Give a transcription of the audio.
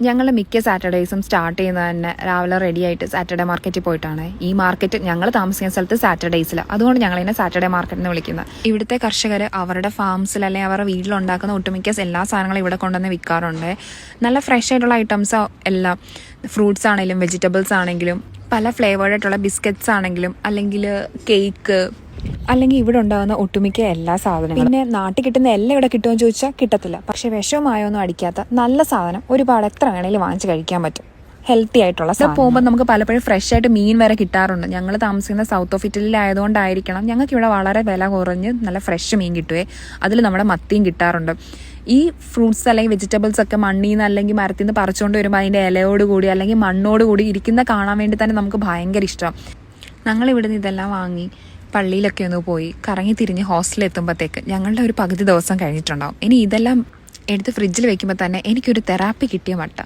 ഞങ്ങൾ മിക്ക സാറ്റർഡേയ്സും സ്റ്റാർട്ട് ചെയ്യുന്നത് തന്നെ രാവിലെ റെഡി ആയിട്ട് സാറ്റർഡേ മാർക്കറ്റിൽ പോയിട്ടാണ്. ഈ മാർക്കറ്റ് ഞങ്ങൾ താമസിക്കുന്ന സ്ഥലത്ത് സാറ്റർഡേയ്സിലാണ്. അതുകൊണ്ട് ഞങ്ങൾ ഇതിനെ സാറ്റർഡേ മാർക്കറ്റ് എന്ന് വിളിക്കുന്നത്. ഇവിടുത്തെ കർഷകർ അവരുടെ ഫാംസിൽ അല്ലെങ്കിൽ അവരുടെ വീട്ടിലുണ്ടാക്കുന്ന ഒട്ടുമിക്ക എല്ലാ സാധനങ്ങളും ഇവിടെ കൊണ്ടുവന്ന് വിൽക്കാറുണ്ട്. നല്ല ഫ്രഷ് ആയിട്ടുള്ള ഐറ്റംസ് എല്ലാം, ഫ്രൂട്ട്സ് ആണെങ്കിലും വെജിറ്റബിൾസ് ആണെങ്കിലും പല ഫ്ലേവേർഡ് ആയിട്ടുള്ള ബിസ്ക്കറ്റ്സ് ആണെങ്കിലും അല്ലെങ്കിൽ കേക്ക് അല്ലെങ്കിൽ ഇവിടെ ഉണ്ടാകുന്ന ഒട്ടുമിക്ക എല്ലാ സാധനങ്ങളും. പിന്നെ നാട്ടിൽ കിട്ടുന്ന എല്ലാം ഇവിടെ കിട്ടുമെന്ന് ചോദിച്ചാൽ കിട്ടത്തില്ല. പക്ഷെ വിഷമായൊന്നും അടിക്കാത്ത നല്ല സാധനം ഒരുപാട് എത്ര വേണേലും വാങ്ങിച്ച് കഴിക്കാൻ പറ്റും. ഹെൽത്തി ആയിട്ടുള്ള പോകുമ്പോൾ നമുക്ക് പലപ്പോഴും ഫ്രഷ് ആയിട്ട് മീൻ വരെ കിട്ടാറുണ്ട്. ഞങ്ങൾ താമസിക്കുന്ന സൗത്ത് ഓഫ് ഇറ്റലിയിലായതുകൊണ്ടായിരിക്കണം ഞങ്ങൾക്ക് ഇവിടെ വളരെ വില കുറഞ്ഞ് നല്ല ഫ്രഷ് മീൻ കിട്ടുവേ. അതിൽ നമ്മുടെ മത്തിയും കിട്ടാറുണ്ട്. ഈ ഫ്രൂട്ട്സ് അല്ലെങ്കിൽ വെജിറ്റബിൾസ് ഒക്കെ മണ്ണിൽ നിന്ന് അല്ലെങ്കിൽ മരത്തിൽ നിന്ന് പറിച്ചുകൊണ്ട് വരുമ്പോൾ അതിൻ്റെ ഇലയോടുകൂടി അല്ലെങ്കിൽ മണ്ണോടുകൂടി ഇരിക്കുന്ന കാണാൻ വേണ്ടി തന്നെ നമുക്ക് ഭയങ്കര ഇഷ്ടം. ഞങ്ങളിവിടുന്ന് ഇതെല്ലാം വാങ്ങി പള്ളിയിലൊക്കെ ഒന്ന് പോയി കറങ്ങി തിരിഞ്ഞ് ഹോസ്റ്റലിൽ എത്തുമ്പോഴത്തേക്ക് ഞങ്ങളുടെ ഒരു പകുതി ദിവസം കഴിഞ്ഞിട്ടുണ്ടാവും. ഇനി ഇതെല്ലാം എടുത്ത് ഫ്രിഡ്ജിൽ വെക്കുമ്പോൾ തന്നെ എനിക്കൊരു തെറാപ്പി കിട്ടിയ മട്ട.